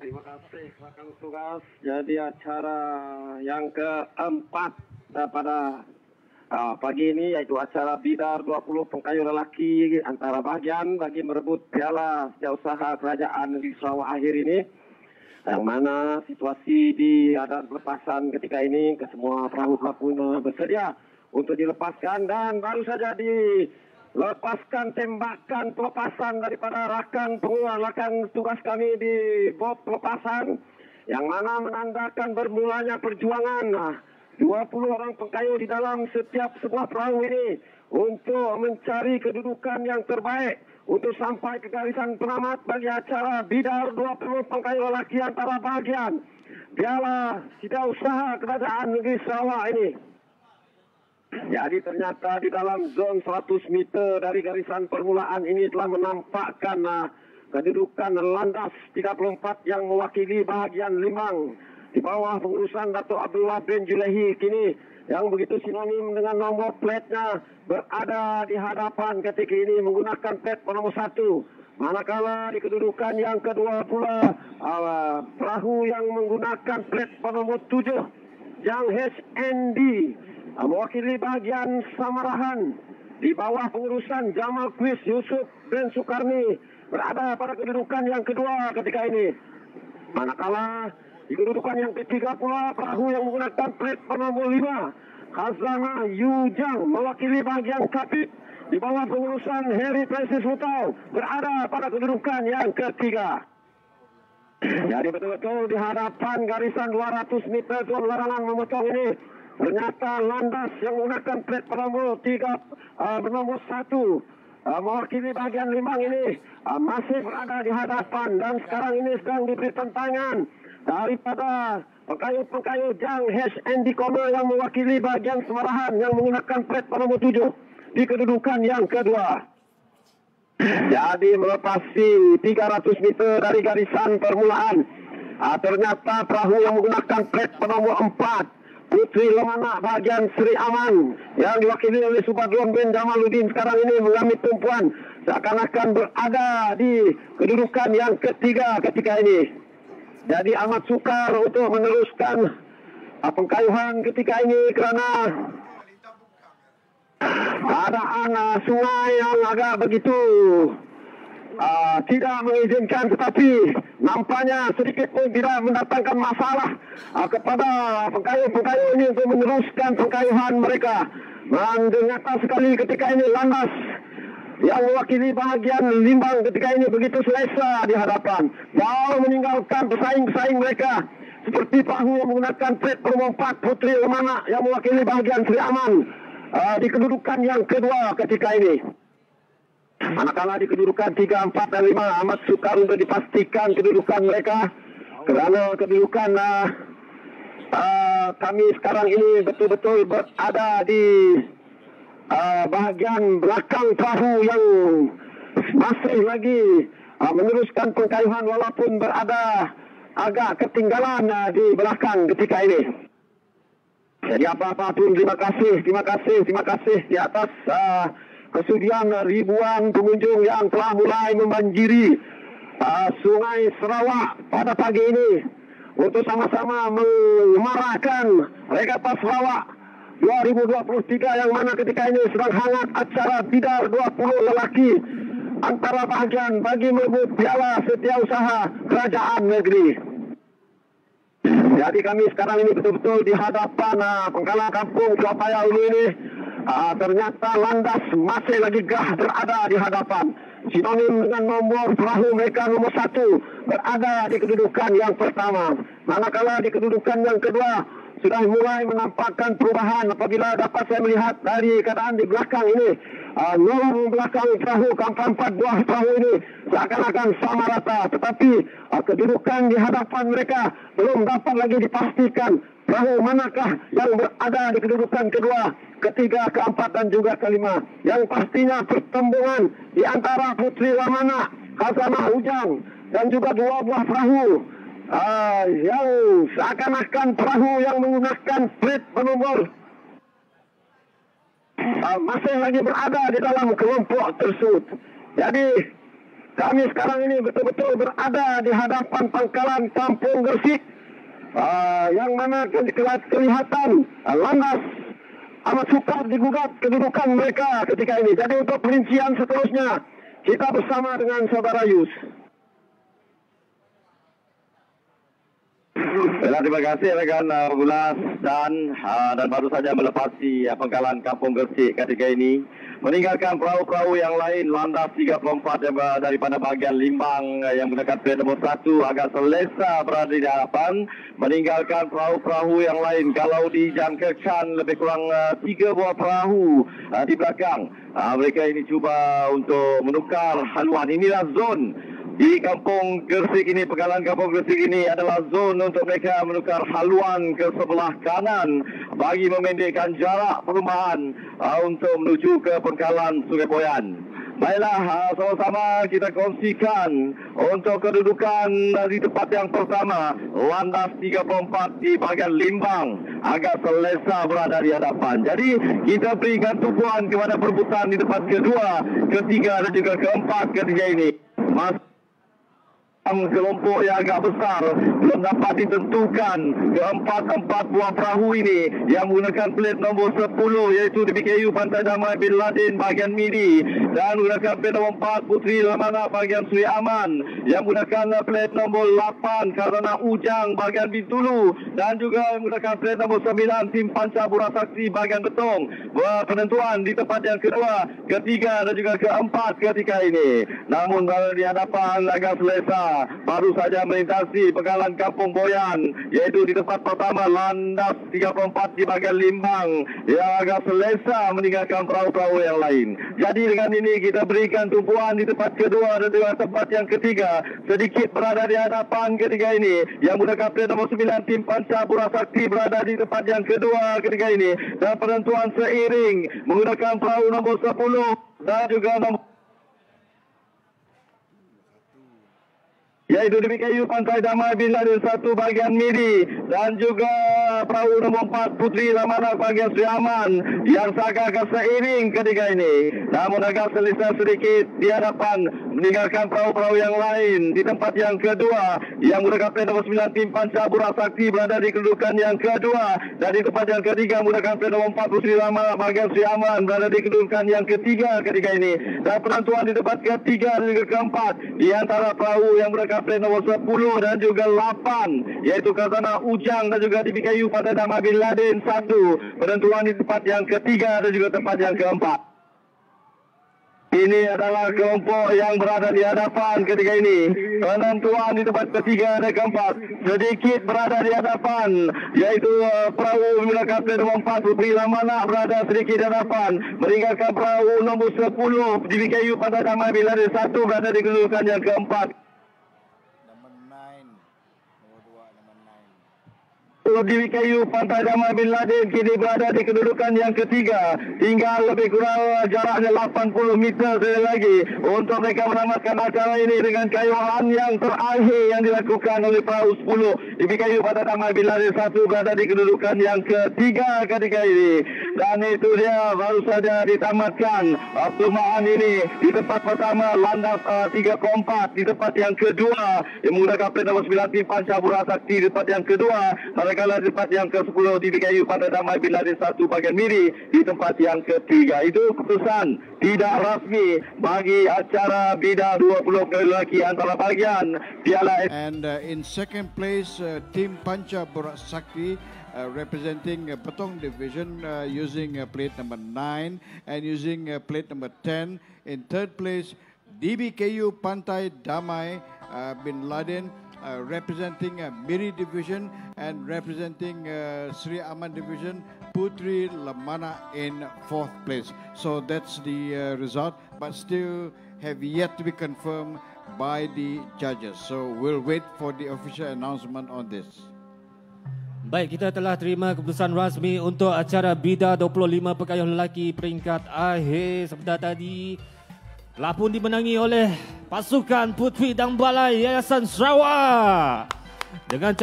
Terima kasih rekan tugas. Jadi acara yang keempat pada pagi ini yaitu acara Bidar 20 pengkayu lelaki antara bagian bagi merebut piala setiausaha kerajaan negeri Sarawak akhir ini. Yang mana situasi di adat pelepasan ketika ini ke semua perahu-perahu bersedia untuk dilepaskan dan baru saja dilepaskan tembakan pelepasan daripada rakan tugas kami di bob pelepasan yang mana menandakan bermulanya perjuangan 20 orang pengkayu di dalam setiap sebuah perahu ini untuk mencari kedudukan yang terbaik untuk sampai ke garisan penamat bagi acara Bidar 20 pengkayu lelaki antara bagian piala setiausaha kerajaan negeri Sarawak ini. Jadi ternyata di dalam zon 100 meter dari garisan permulaan ini telah menampakkan kedudukan landas 34 yang mewakili bahagian Limang di bawah pengurusan Datuk Abdullah bin Julehi kini yang begitu sinonim dengan nomor platenya berada di hadapan ketika ini menggunakan plat nomor 1. Manakala di kedudukan yang kedua pula perahu yang menggunakan plat nomor 7 yang HND mewakili bahagian Samarahan di bawah pengurusan Jamal Quiz Yusuf bin Sukarni berada pada kedudukan yang kedua ketika ini. Manakala di kedudukan yang ketiga pula perahu yang menggunakan plat nomor 5 Khazanah Yujang mewakili bahagian Kapit di bawah pengurusan Harry Francis Hutau berada pada kedudukan yang ketiga. Jadi betul-betul di hadapan garisan 200 meter tuan larangan memotong ini ternyata landas yang menggunakan plat nomor 3 nomor 1 mewakili bahagian Limang ini masih berada di hadapan dan sekarang ini sedang diberi tentangan daripada pengkayu-pengkayu Jang HND Komer yang mewakili bahagian Semarahan yang menggunakan plat nomor 7 di kedudukan yang kedua. Jadi melepasi 300 meter dari garisan permulaan ternyata perahu yang menggunakan plat nomor 4 Putri Lemana bahagian Sri Aman yang diwakili oleh Subadron bin Jamaluddin sekarang ini mengalami tumpuan seakan-akan berada di kedudukan yang ketiga ketika ini. Jadi amat sukar untuk meneruskan pengkayuhan ketika ini kerana keadaan sungai yang agak begitu tidak mengizinkan, tetapi nampaknya sedikit pun tidak mendatangkan masalah kepada pengkayu-pengkayu ini untuk meneruskan pengkayuhan mereka. Dan nyata sekali ketika ini landas yang mewakili bahagian Limbang ketika ini begitu selesa di hadapan, jauh meninggalkan pesaing-pesaing mereka seperti perahu yang menggunakan plat nomor 4 Putri Lemana yang mewakili bahagian Sri Aman di kedudukan yang kedua ketika ini. Manakala di kedudukan 3, 4 dan 5 amat sukar untuk dipastikan kedudukan mereka kerana kedudukan kami sekarang ini betul-betul berada di bahagian belakang perahu yang masih lagi meneruskan pengkayuhan walaupun berada agak ketinggalan di belakang ketika ini. Jadi apa-apapun terima kasih di atas kesudian ribuan pengunjung yang telah mulai membanjiri Sungai Sarawak pada pagi ini untuk sama-sama menyemarakan Regata Sarawak 2023 yang mana ketika ini sedang hangat acara Bidar 20 lelaki antara bahagian bagi merebut piala setiausaha kerajaan negeri. Jadi kami sekarang ini betul-betul di hadapan pengkala kampung Kuapaya ini ternyata landas masih lagi gah berada di hadapan. Sinonim dengan nomor perahu mereka nomor 1 berada di kedudukan yang pertama. Manakala di kedudukan yang kedua sudah mulai menampakkan perubahan apabila dapat saya melihat dari keadaan di belakang ini. Nomor belakang perahu keempat buah perahu ini seakan-akan sama rata, tetapi kedudukan di hadapan mereka belum dapat lagi dipastikan perahu manakah yang berada di kedudukan kedua, ketiga, keempat dan juga kelima. Yang pastinya pertembungan di antara Putri Lamana, Khazanah Ujang dan juga dua buah perahu yang seakan-akan perahu yang menggunakan plat nomor masih lagi berada di dalam kelompok tersebut. Jadi Kami sekarang ini betul-betul berada di hadapan pangkalan Kampung Gresik, yang mana kelihatan landas amat sukar digugat kedudukan mereka ketika ini. Jadi untuk perincian seterusnya kita bersama dengan Saudara Yus. Terima kasih rekan Bulas dan baru saja melepasi pangkalan Kampung Gresik ketika ini, meninggalkan perahu-perahu yang lain landas 34 daripada bahagian Limbang yang menggunakan plat nombor 1 agak selesa berada di hadapan, meninggalkan perahu-perahu yang lain. Kalau dijangkakan lebih kurang 3 buah perahu di belakang. Mereka ini cuba untuk menukar haluan. Inilah zon di Kampung Gresik ini, pangkalan Kampung Gresik ini adalah zon untuk mereka menukar haluan ke sebelah kanan bagi memendekkan jarak perumahan untuk menuju ke pangkalan Sungai Poyan. Baiklah, sama-sama kita kongsikan untuk kedudukan di tempat yang pertama, landas 34 di bahagian Limbang agak selesa berada di hadapan. Jadi kita berikan tumpuan kepada perebutan di tempat kedua, ketiga dan juga keempat ketika ini. Kelompok yang agak besar belum dapat ditentukan. Keempat buah perahu ini yang menggunakan plat nombor 10 iaitu DBKU Pantai Damai Bin Laden bahagian Midi, dan menggunakan plat nombor 4 Putri Lamana bahagian Sri Aman, yang menggunakan plat nombor 8 Karana Ujang bahagian Bintulu, dan juga menggunakan plat nombor 9 Tim Panca Burasakti bahagian Betong. Penentuan di tempat yang kedua, ketiga dan juga keempat ketika ini. Namun di hadapan agak selesa baru saja melintasi pangkalan Kampung Boyan, yaitu di tempat pertama landas 34 di bahagian Limbang yang agak selesa meninggalkan perahu-perahu yang lain. Jadi dengan ini kita berikan tumpuan di tempat kedua dan juga tempat yang ketiga, sedikit berada di hadapan ketiga ini, yang menggunakan plat nombor 9 Tim Panca Burasakti berada di tempat yang kedua ketika ini, dan penentuan seiring menggunakan perahu nombor 10 dan juga nombor yaitu DBKU Pantai Damai Bin Laden 1 bahagian Midi, dan juga perahu nombor 4 Putri Lamana bahagian Sri Aman yang agak seiring ketika ini. Namun agak selesa sedikit di hadapan, meninggalkan perahu-perahu yang lain di tempat yang kedua, yang menggunakan plat nombor 9 Tim Panca Burasakti berada di kedudukan yang kedua, dan di tempat yang ketiga menggunakan plat nombor 4 Putri Lamana bahagian Sri Aman berada di kedudukan yang ketiga ketika ini. Dan penentuan di tempat ketiga dan juga keempat di antara perahu yang menggunakan plat nombor 10 dan juga 8 yaitu Karana Ujang dan juga DBKU Pantai Damai Bin Laden 1. Penentuan di tempat yang ketiga dan juga tempat yang keempat. Ini adalah kelompok yang berada di hadapan ketika ini. Penentuan di tempat ketiga dan keempat sedikit berada di hadapan, yaitu perahu menggunakan plat nombor 4 Putri Lamana berada sedikit di hadapan, meninggalkan perahu nombor 10 DBKU Pantai Damai Bin Laden 1 berada di kedudukan yang keempat. DBKU Pantai Damai Bin Laden kini berada di kedudukan yang ketiga, tinggal lebih kurang jaraknya 80 meter lagi untuk mereka menamatkan acara ini dengan kayuhan yang terakhir yang dilakukan oleh perahu 10 DBKU Pantai Damai Bin Laden 1 berada di kedudukan yang ketiga ketika ini. Dan itu dia baru saja ditamatkan perumahan ini di tempat pertama landas 34, di tempat yang kedua yang menggunakan plat nombor 9 Tim Panca Burasakti di tempat yang kedua, manakala di tempat yang ke-10 DBKU Pantai Damai Bin Laden 1 bahagian Miri di tempat yang ketiga. Itu keputusan tidak rasmi bagi acara bidang 20 lelaki antara bahagian Piala. And in second place, Tim Panca Burasakti representing Betong Division using plate number 9 and using plate number 10. In third place, DBKU Pantai Damai Bin Laden representing Miri Division and representing Sri Aman Division, Putri Lamana in fourth place. So that's the result, but still have yet to be confirmed by the judges. So we'll wait for the official announcement on this. Baik, kita telah terima keputusan rasmi untuk acara Bida 25 Pekayuh Lelaki peringkat akhir sebentar tadi. Telah pun dimenangi oleh pasukan Putri Dambalai Yayasan Sarawak dengan